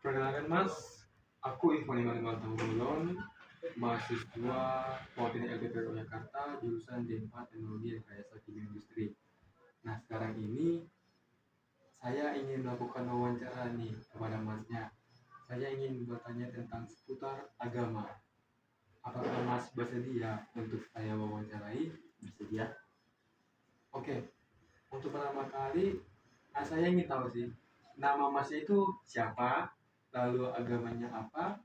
Perkenalkan Mas, aku Ivan Iman Tanggulon, mahasiswa Politeknik LPP Jakarta, jurusan D4 Teknologi Rekayasa Kimia Industri. Nah, sekarang ini saya ingin melakukan wawancara nih kepada Masnya. Saya ingin bertanya tentang seputar agama. Apakah Mas bersedia untuk saya wawancarai? Bersedia? Oke, untuk pertama kali, saya ingin tahu sih, nama Masnya itu siapa, lalu agamanya apa,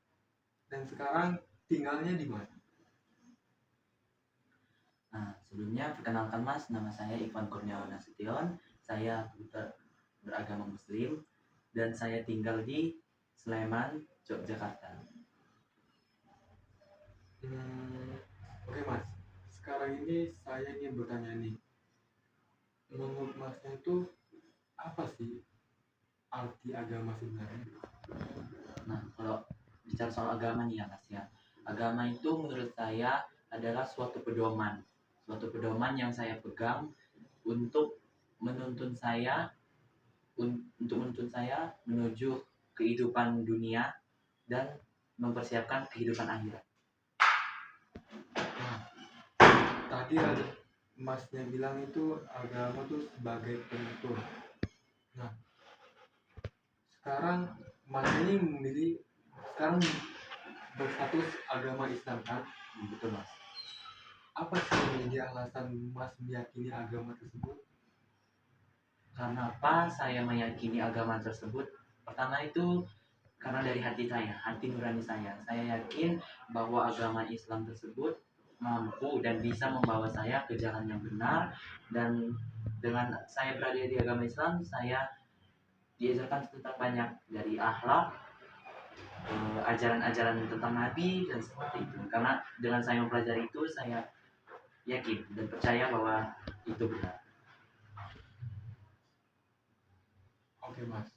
dan sekarang tinggalnya di mana? Nah, sebelumnya perkenalkan Mas, nama saya Ivan Kurniawan Nasution. Saya beragama Muslim dan saya tinggal di Sleman, Yogyakarta. Oke Mas, sekarang ini saya ingin bertanya nih, menurut Masnya itu apa sih arti agama sebenarnya? Nah, kalau bicara soal agama nih ya Mas ya. Agama itu menurut saya adalah suatu pedoman yang saya pegang untuk menuntun saya untuk menuntun saya menuju kehidupan dunia dan mempersiapkan kehidupan akhirat. Nah, tadi ada Masnya bilang itu agama tuh sebagai penuntun. Nah, sekarang Mas ini memilih sekarang berstatus agama Islam kan? Betul Mas. Apa sih yang menjadi alasan Mas meyakini agama tersebut? Karena apa saya meyakini agama tersebut? Pertama itu karena dari hati nurani saya. Saya yakin bahwa agama Islam tersebut mampu dan bisa membawa saya ke jalan yang benar, dan dengan saya berada di agama Islam, saya diajarkan tentang banyak dari akhlak, ajaran-ajaran tentang Nabi dan seperti itu. Karena dengan saya mempelajari itu, saya yakin dan percaya bahwa itu benar. Oke Mas.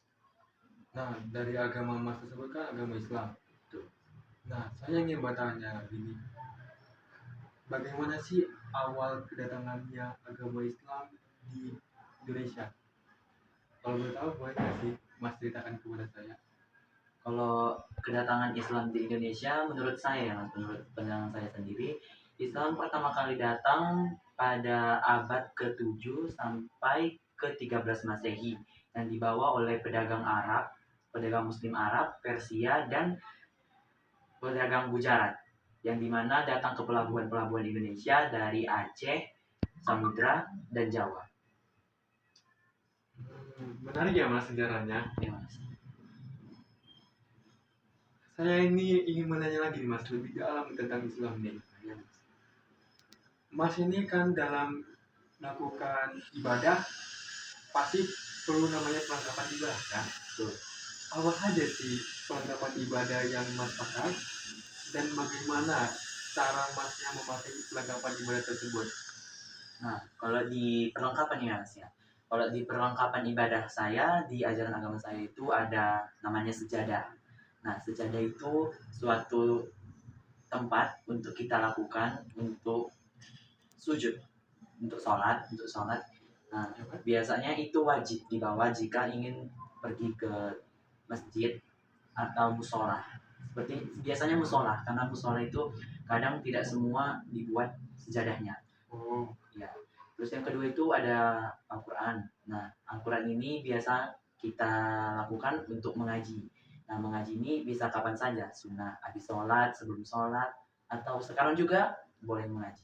Nah, dari agama Mas tersebut kan agama Islam. Tuh. Nah, saya ingin bertanya gini, bagaimana sih awal kedatangannya agama Islam di Indonesia? Kalau boleh tahu, boleh nggak sih Mas ceritakan kepada saya? Kalau kedatangan Islam di Indonesia, menurut saya, menurut pandangan saya sendiri, Islam pertama kali datang pada abad ke-7 sampai ke-13 Masehi, yang dibawa oleh pedagang Muslim Arab, Persia, dan pedagang Gujarat, yang dimana datang ke pelabuhan-pelabuhan Indonesia dari Aceh, Samudra, dan Jawa. Menarik ya Mas sejarahnya. Ya, Mas. Saya ini ingin menanya lagi nih Mas, lebih dalam tentang Islam nih. Ya, Mas. Mas ini kan dalam melakukan ibadah pasti perlu namanya perlengkapan ibadah kan? Tuh. Apa saja sih perlengkapan ibadah yang Mas pakai dan bagaimana cara Masnya memakai perlengkapan ibadah tersebut? Nah, kalau di perlengkapan ya, Mas ya. Kalau di perlengkapan ibadah saya, di ajaran agama saya itu ada namanya sejadah. Nah, sejadah itu suatu tempat untuk kita lakukan untuk sujud, untuk sholat. Nah, Ya kan? biasanya itu wajib dibawa jika ingin pergi ke masjid atau musola. Seperti biasanya musola, karena musola itu kadang tidak semua dibuat sejadahnya. Oh, Ya. Terus yang kedua itu ada Al-Quran. Nah, Al-Quran ini biasa kita lakukan untuk mengaji. Nah, mengaji ini bisa kapan saja, sunnah habis sholat, sebelum sholat, atau sekarang juga boleh mengaji.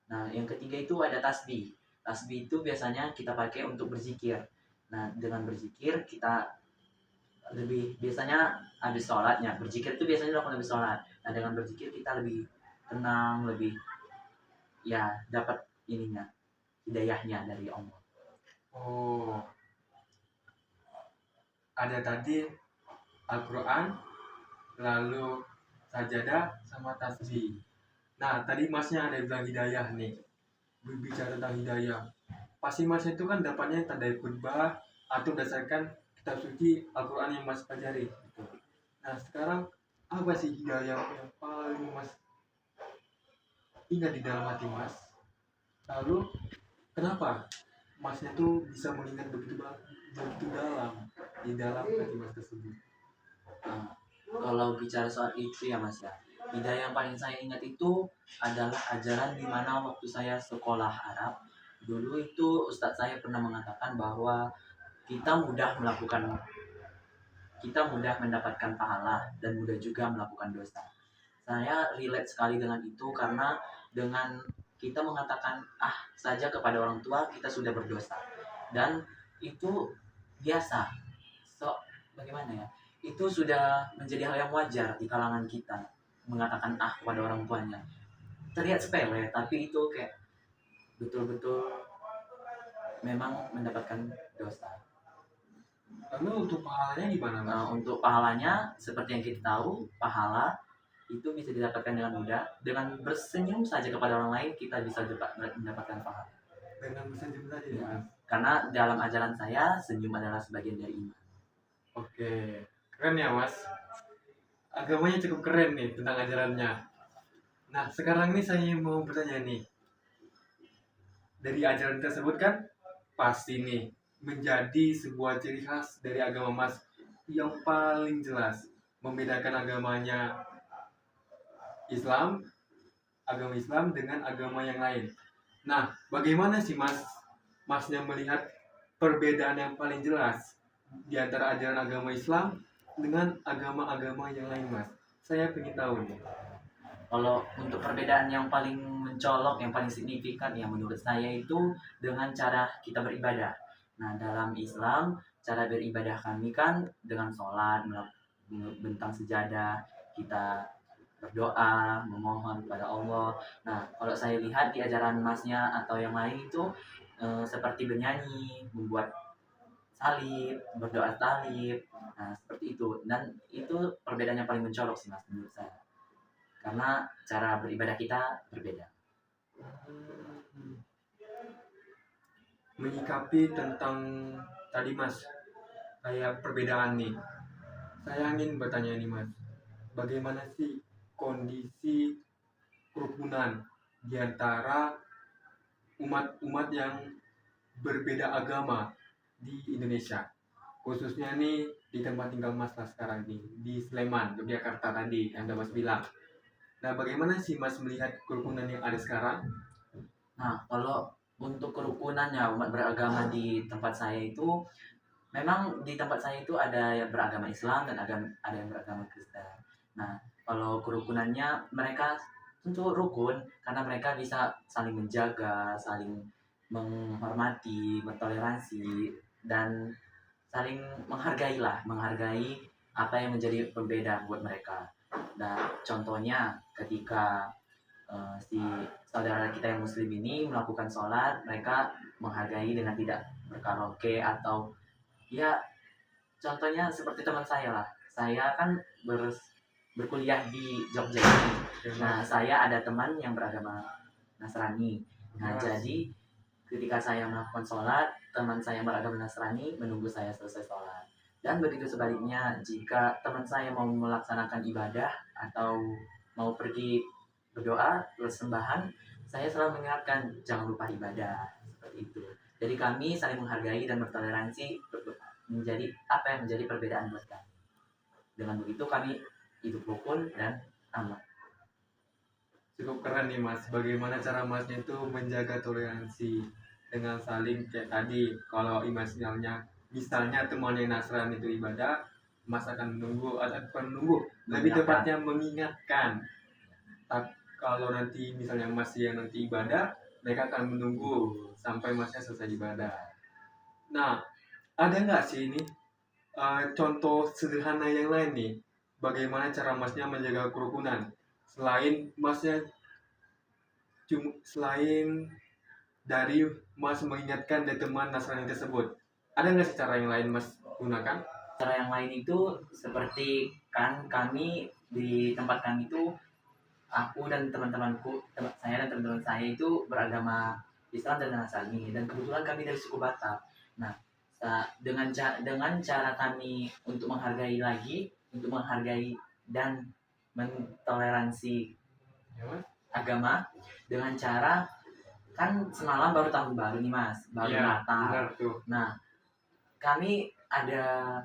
Nah, yang ketiga itu ada tasbih. Tasbih itu biasanya kita pakai untuk berzikir. Nah, dengan berzikir kita biasanya habis sholatnya. Berzikir itu biasanya dilakukan habis sholat. Nah, dengan berzikir kita lebih tenang, lebih ya dapat ininya, hidayahnya dari Allah. oh, ada tadi Al-Quran, lalu sajadah sama tasbih. Nah, tadi Masnya ada bilang hidayah nih. Berbicara tentang hidayah. Pasti Mas itu kan dapatnya entah dari khutbah atau berdasarkan kitab suci Al-Quran yang Mas pelajari. Nah, sekarang apa sih hidayah yang paling Mas ingat di dalam hati Mas? Lalu, kenapa Masnya tuh bisa mengingat begitu dalam di dalam hati Mas tersebut? Nah, kalau bicara soal itu ya Mas ya, hidayah yang paling saya ingat itu adalah ajaran di mana waktu saya sekolah Arab. Dulu itu ustadz saya pernah mengatakan bahwa kita mudah melakukan kita mudah mendapatkan pahala dan mudah juga melakukan dosa. Saya relate sekali dengan itu karena dengan kita mengatakan ah saja kepada orang tua kita sudah berdosa dan itu biasa. So, bagaimana ya? Itu sudah menjadi hal yang wajar di kalangan kita mengatakan ah kepada orang tuanya. Terlihat sepele tapi itu kayak betul-betul memang mendapatkan dosa. Lalu untuk pahalanya gimana Mas? Nah, untuk pahalanya seperti yang kita tahu, pahala itu bisa didapatkan dengan mudah. Dengan bersenyum saja kepada orang lain kita bisa mendapatkan pahala. Dengan bersenyum saja ya Ya, Mas. karena dalam ajaran saya senyum adalah sebagian dari iman. Oke, keren ya Mas. Agamanya cukup keren nih tentang ajarannya. Nah, sekarang nih saya mau bertanya nih. Dari ajaran tersebut kan pasti nih menjadi sebuah ciri khas dari agama Mas yang paling jelas membedakan Islam, agama Islam dengan agama yang lain. Nah, bagaimana sih Masnya melihat perbedaan yang paling jelas di antara ajaran agama Islam dengan agama-agama yang lain, Mas? Saya ingin tahu nih. Kalau untuk perbedaan yang paling mencolok, yang paling signifikan ya menurut saya itu dengan cara kita beribadah. Nah, dalam Islam, cara beribadah kami kan dengan sholat, bentang sejadah, kita berdoa, memohon kepada Allah. Nah, kalau saya lihat di ajaran masnya atau yang lain itu seperti bernyanyi, membuat salib, berdoa salib, nah seperti itu. Dan itu perbedaan yang paling mencolok sih mas menurut saya. Karena cara beribadah kita berbeda. Menyikapi tentang tadi Mas, kayak perbedaan nih. Saya ingin bertanya nih Mas, bagaimana sih kondisi kerukunan di antara umat-umat yang berbeda agama di Indonesia, khususnya nih di tempat tinggal Mas lah sekarang nih di Sleman, Yogyakarta tadi yang Mas bilang. Nah, bagaimana sih Mas melihat kerukunan yang ada sekarang? Nah, kalau untuk kerukunannya umat beragama di tempat saya itu, memang di tempat saya itu ada yang beragama Islam dan ada yang beragama Kristen. Nah, kalau kerukunannya mereka tentu rukun karena mereka bisa saling menjaga, saling menghormati, bertoleransi dan saling menghargai apa yang menjadi pembeda buat mereka. Dan contohnya ketika si saudara kita yang muslim ini melakukan sholat, mereka menghargai dengan tidak berkaraoke atau ya contohnya seperti teman saya lah. Saya kan berkuliah di Jogja ini. Nah, saya ada teman yang beragama Nasrani. Nah, jadi ketika saya melakukan sholat, teman saya yang beragama Nasrani menunggu saya selesai sholat. Dan begitu sebaliknya, jika teman saya mau melaksanakan ibadah atau mau pergi berdoa, bersembahan, saya selalu mengingatkan jangan lupa ibadah seperti itu. Jadi kami saling menghargai dan bertoleransi menjadi apa yang menjadi perbedaan buat kami. Dengan begitu kami hidup rukun dan aman. Cukup keren nih Mas, bagaimana cara Masnya itu menjaga toleransi dengan saling kayak tadi, kalau misalnya temannya Nasrani itu ibadah, Mas akan menunggu atau bukan menunggu, lebih tepatnya mengingatkan. Tapi kalau nanti misalnya Mas yang nanti ibadah, mereka akan menunggu sampai Masnya selesai ibadah. Nah, ada nggak sih ini contoh sederhana yang lain nih, bagaimana cara Masnya menjaga kerukunan selain dari Mas mengingatkan dari teman Nasrani tersebut, ada nggak sih cara yang lain Mas gunakan? Cara yang lain itu seperti kan kami di tempat kami itu aku dan saya dan teman-teman saya itu beragama Islam dan Nasrani dan kebetulan kami dari suku Batak. Nah, dengan cara kami untuk menghargai dan mentoleransi agama dengan cara kan semalam baru tahun baru nih mas, baru Iya, Natal. benar tuh. Nah, kami ada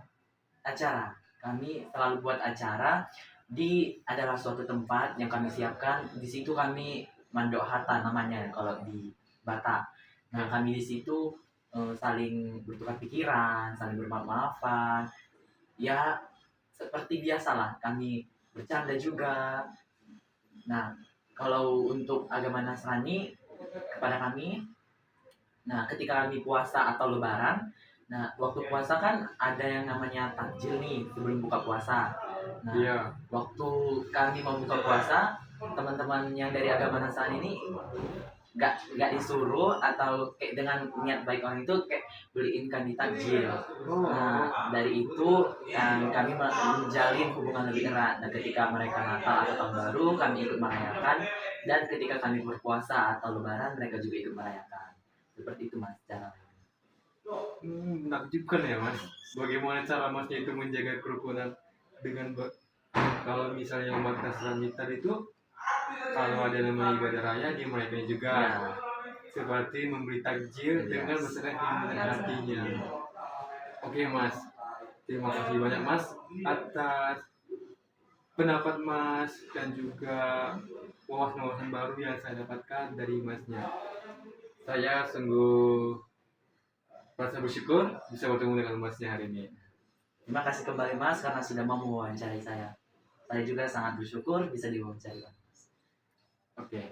acara kami selalu buat acara di adalah suatu tempat yang kami siapkan. Di situ kami mandok hata namanya kalau di Batak. Nah, kami di situ saling bertukar pikiran, saling bermaaf-maafan. Ya, seperti biasalah kami bercanda juga. Nah, kalau untuk agama Nasrani kepada kami, nah ketika kami puasa atau lebaran, nah waktu puasa kan ada yang namanya takjil nih sebelum buka puasa. Nah, Iya. waktu kami mau buka puasa, teman-teman yang dari agama Nasrani ini nggak disuruh atau kayak dengan niat baik orang itu kayak beliin kami takjil. Nah, dari itu kami menjalin hubungan lebih erat. Dan ketika mereka Natal atau Tahun Baru, kami ikut merayakan. Dan ketika kami berpuasa atau Lebaran, mereka juga ikut merayakan. Seperti itu mas cara. Menakjubkan ya mas. Bagaimana cara masnya itu menjaga kerukunan dengan kalau misalnya umat Nasrani tadi itu kalau ada namanya ibadah raya dia merayakannya juga. Ya. Seperti memberi takjil dengan berserah keinginan hatinya. Oke mas, terima kasih banyak mas atas pendapat mas dan juga wawasan-wawasan baru yang saya dapatkan dari masnya. Saya sungguh merasa bersyukur bisa bertemu dengan masnya hari ini. Terima kasih kembali mas karena sudah mau mewawancari saya. Saya juga sangat bersyukur bisa diwawancari mas. Oke.